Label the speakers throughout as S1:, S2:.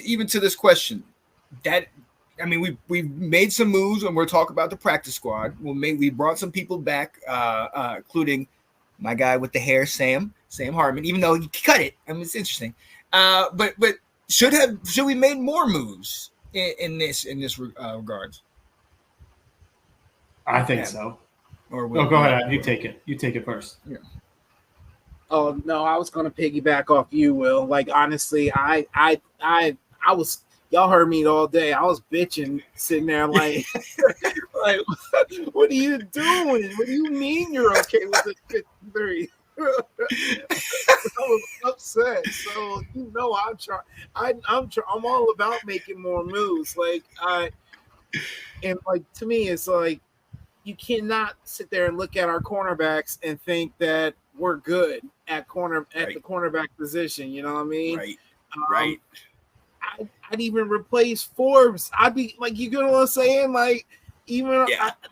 S1: Even to this question, we've made some moves, and we'll talk about the practice squad. We brought some people back, including my guy with the hair, Sam Hartman. Even though he cut it, it's interesting. But should we made more moves in this regards?
S2: I think so. Or go ahead. You take it. You take it first.
S1: Yeah.
S3: Oh no, I was gonna piggyback off you, Will. Like honestly, I was. Y'all heard me all day. I was bitching, sitting there like, like, what are you doing? What do you mean you're okay with the 53? I was upset. So I'm trying. I'm all about making more moves. To me, it's like you cannot sit there and look at our cornerbacks and think that we're good at the cornerback position. You know what I mean?
S1: Right.
S3: I'd even replace Forbes. I'd be like, you know what I'm saying? Like, even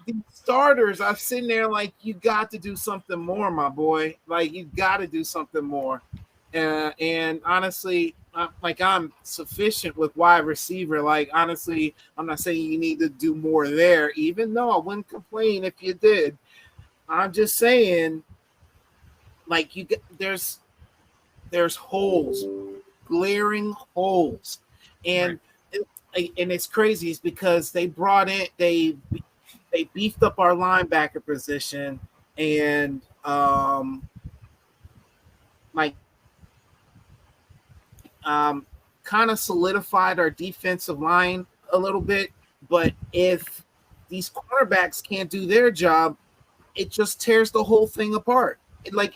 S3: the starters, I'm sitting there like, you got to do something more, my boy. Like, you got to do something more. And honestly, I'm sufficient with wide receiver. Like, honestly, I'm not saying you need to do more there, even though I wouldn't complain if you did. I'm just saying, like, there's holes, glaring holes. And it's crazy. It's because they beefed up our linebacker position and kind of solidified our defensive line a little bit. But if these cornerbacks can't do their job, it just tears the whole thing apart. Like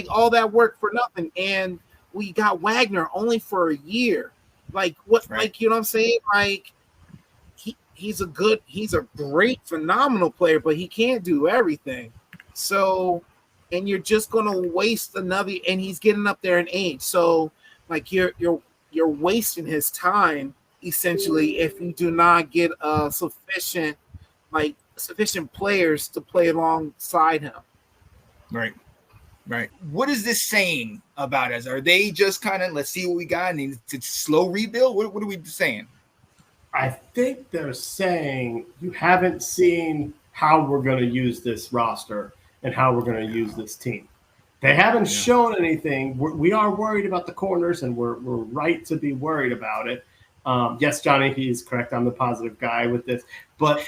S3: all that work for nothing. And we got Wagner only for a year. Like what? Right. Like, you know what I'm saying? Like he's a great, phenomenal player, but he can't do everything. So, and you're just gonna waste another. And he's getting up there in age, so like you're wasting his time essentially if you do not get sufficient players to play alongside him.
S1: Right. What is this saying about us? Are they just kind of, let's see what we got and it's a slow rebuild? What are we saying?
S2: I think they're saying you haven't seen how we're going to use this roster and how we're going to use this team. They haven't shown anything. We are worried about the corners, and we're right to be worried about it. Yes, Johnny, he's correct. I'm the positive guy with this. But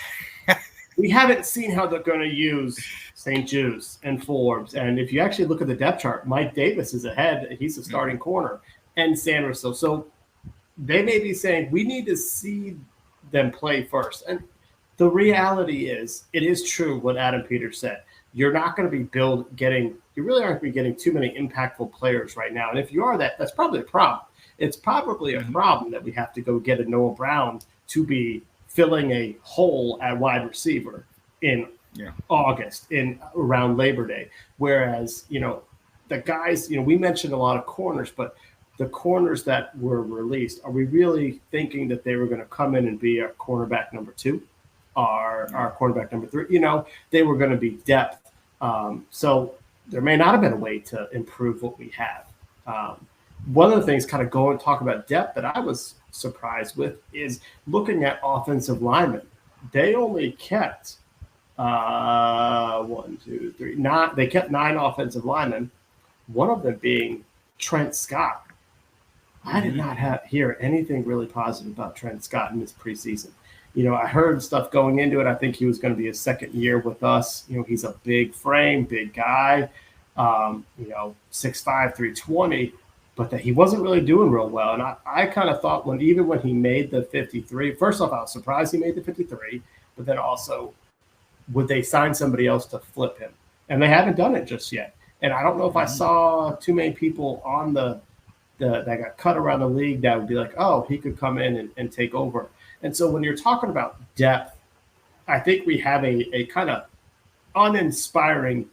S2: we haven't seen how they're going to use St. Jude's and Forbes. And if you actually look at the depth chart, Mike Davis is ahead. He's a starting corner. And Sanders. So they may be saying we need to see them play first. And the reality is, it is true what Adam Peters said. You're not going to be you really aren't going to be getting too many impactful players right now. And if you are that's probably a problem. It's probably a problem that we have to go get a Noah Brown to be filling a hole at wide receiver in August, around Labor Day. Whereas, the guys, we mentioned a lot of corners, but the corners that were released, are we really thinking that they were going to come in and be our cornerback number 2, our cornerback number 3? They were going to be depth. So there may not have been a way to improve what we have. One of the things kind of talk about depth that I was surprised with is looking at offensive linemen. They only kept 9. They kept 9 offensive linemen, one of them being Trent Scott. I did not hear anything really positive about Trent Scott in this preseason. I heard stuff going into it. I think he was going to be his second year with us. He's a big frame, big guy, 6'5", 320, but that he wasn't really doing real well. And I kind of thought when he made the 53, first off, I was surprised he made the 53, but then also, would they sign somebody else to flip him? And they haven't done it just yet. And I don't know if I saw too many people on that got cut around the league that would be like, oh, he could come in and take over. And so when you're talking about depth, I think we have a kind of uninspiring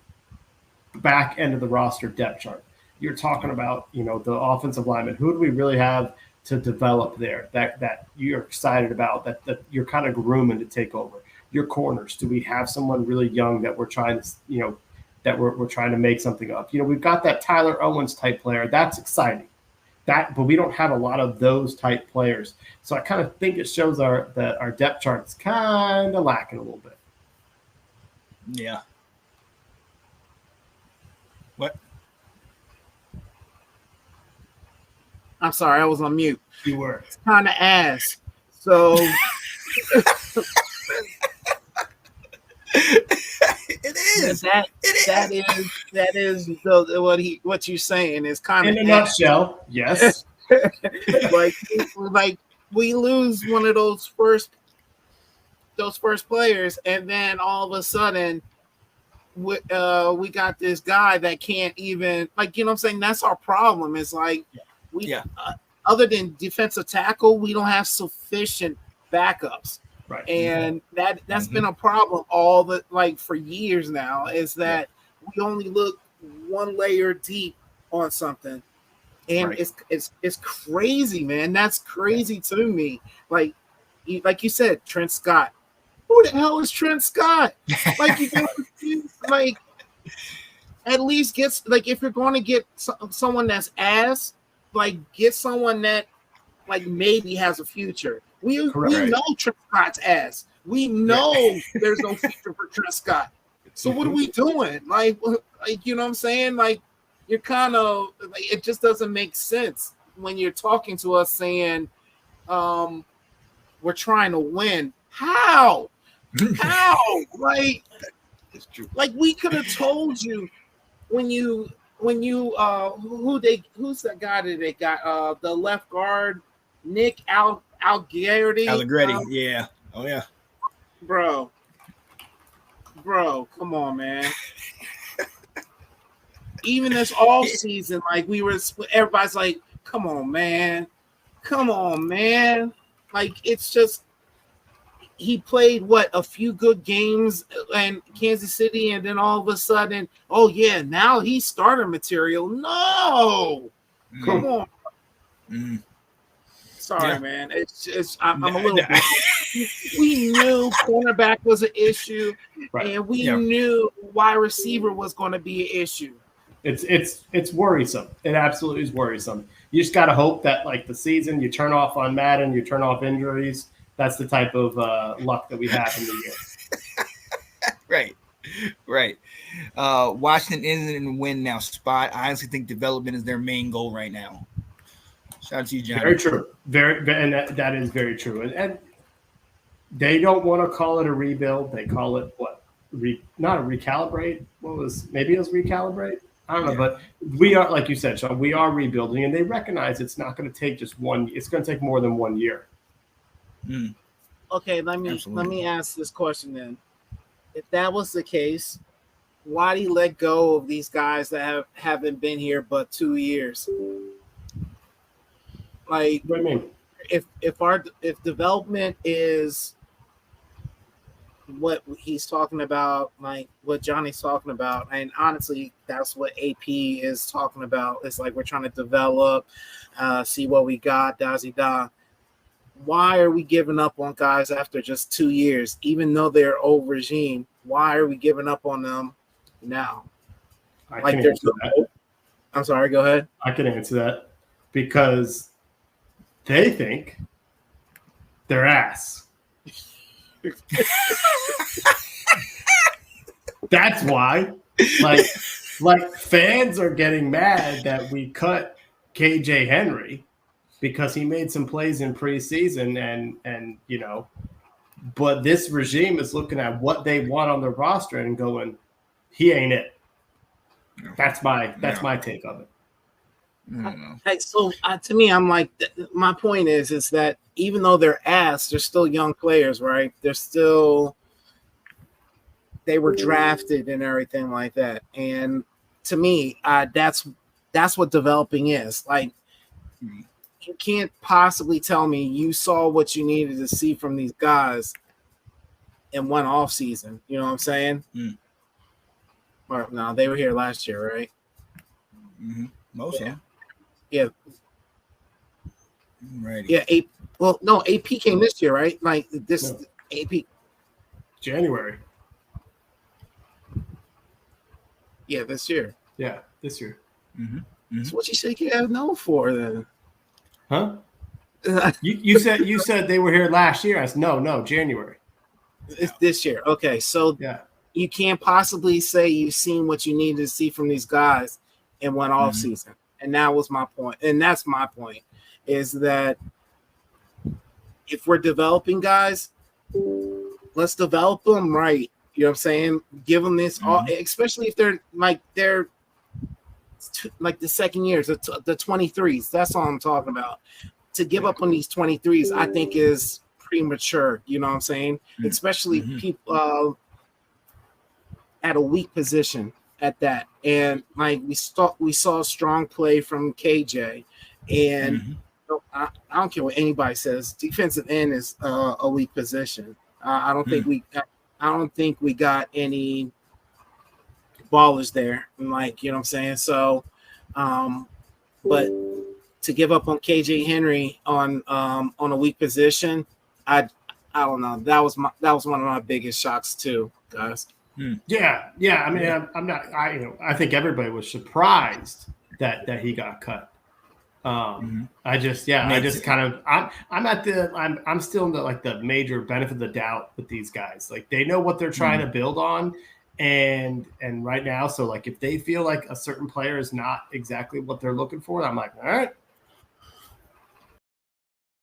S2: back end of the roster depth chart. You're talking about, the offensive lineman. Who do we really have to develop there that you're excited about, that you're kind of grooming to take over? Your corners. Do we have someone really young that we're trying to, that we're trying to make something of? We've got that Tyler Owens type player. That's exciting. but we don't have a lot of those type players. So I kind of think it shows that our depth chart is kind of lacking a little bit.
S1: Yeah. What?
S3: I'm sorry, I was on mute.
S2: You were.
S3: It's kind of ass. So
S1: It is.
S3: That is what you're saying is kind of
S2: in a nutshell. Yes.
S3: like we lose one of those first players, and then all of a sudden we got this guy that can't even, like, you know what I'm saying? That's our problem. Is like other than defensive tackle, we don't have sufficient backups.
S2: Right.
S3: And that's
S1: Mm-hmm.
S3: been a problem for years now, is that we only look one layer deep on something. And it's crazy, man. That's crazy to me. Like you said, Trent Scott. Who the hell is Trent Scott? Like, like, at least gets, like, if you're going to get someone that's ass, like, get someone that, like, maybe has a future. We know Trent Scott's ass. We know there's no future for Trent Scott. So what are we doing? Like, you know what I'm saying? Like, you're kind of, like, it just doesn't make sense when you're talking to us saying, we're trying to win. How? Like,
S1: It's true.
S3: Like, we could have told you when you who's that guy that they got, the left guard, Nick Allegretti.
S1: Yeah. Oh yeah.
S3: Bro, come on, man. Even this off season, like, everybody's like, come on, man. Like, it's just, he played a few good games in Kansas City, and then all of a sudden, oh yeah, now he's starter material. No, come on.
S1: Mm.
S3: Sorry, man. I'm a little. We knew cornerback was an issue, and we knew wide receiver was going to be an issue.
S2: It's worrisome. It absolutely is worrisome. You just got to hope that, like, the season, you turn off on Madden, you turn off injuries. That's the type of luck that we have in the year.
S1: Right. Washington isn't in a win now spot. I honestly think development is their main goal right now. Shout out to you, John.
S2: Very true. And that is very true. And they don't want to call it a rebuild. They call it what? Not a recalibrate. Maybe it was recalibrate. I don't know, but we are, like you said, Sean, we are rebuilding, and they recognize it's not going to take just one. It's going to take more than 1 year.
S1: Mm.
S3: Okay, let me ask this question then. If that was the case, why do you let go of these guys that haven't been here but 2 years? Like,
S2: What do you mean?
S3: If development is what he's talking about, like what Johnny's talking about, and honestly, that's what AP is talking about. It's like, we're trying to develop, see what we got, da-zi-da. Why are we giving up on guys after just 2 years, even though they're old regime? Why are we giving up on them now? I'm sorry, go ahead.
S2: I can answer that because they think they're ass. That's why. Like fans are getting mad that we cut KJ Henry because he made some plays in preseason, and you know, but this regime is looking at what they want on the roster and going, he ain't it. That's my take of it.
S3: So to me, I'm like, my point is that even though they're ass, they're still young players, right? They were drafted and everything like that. And to me, that's what developing is. Like, you can't possibly tell me you saw what you needed to see from these guys in one off season. You know what I'm saying?
S1: Mm.
S3: Or no, they were here last year, right?
S1: Mm-hmm. Most of them.
S3: Yeah.
S1: Right.
S3: Yeah. AP came this year, right? Like this AP.
S2: January.
S3: Yeah, this year.
S2: Yeah, this year.
S1: Mm-hmm. Mm-hmm.
S3: So what you say you have known for then?
S2: Huh? You said they were here last year. I said no, January.
S3: It's this year. Okay, so
S2: Yeah.
S3: you can't possibly say you've seen what you needed to see from these guys in one off season. And that was my point. And that's my point, is that if we're developing guys, let's develop them right. You know what I'm saying? Give them this, especially if they're like the second years, the 23s. That's all I'm talking about. To give up on these 23s, I think is premature. You know what I'm saying? Especially people at a weak position at that. And like we saw strong play from KJ, and I don't care what anybody says. Defensive end is a weak position. I don't think we got any ballers there. Like, you know what I'm saying? So, but to give up on KJ Henry on a weak position, I don't know. That was one of my biggest shocks too, guys.
S2: Yeah. I mean, I'm not. I think everybody was surprised that he got cut. I'm still in the major benefit of the doubt with these guys. Like, they know what they're trying to build on, and right now, so like if they feel like a certain player is not exactly what they're looking for, I'm like, all right,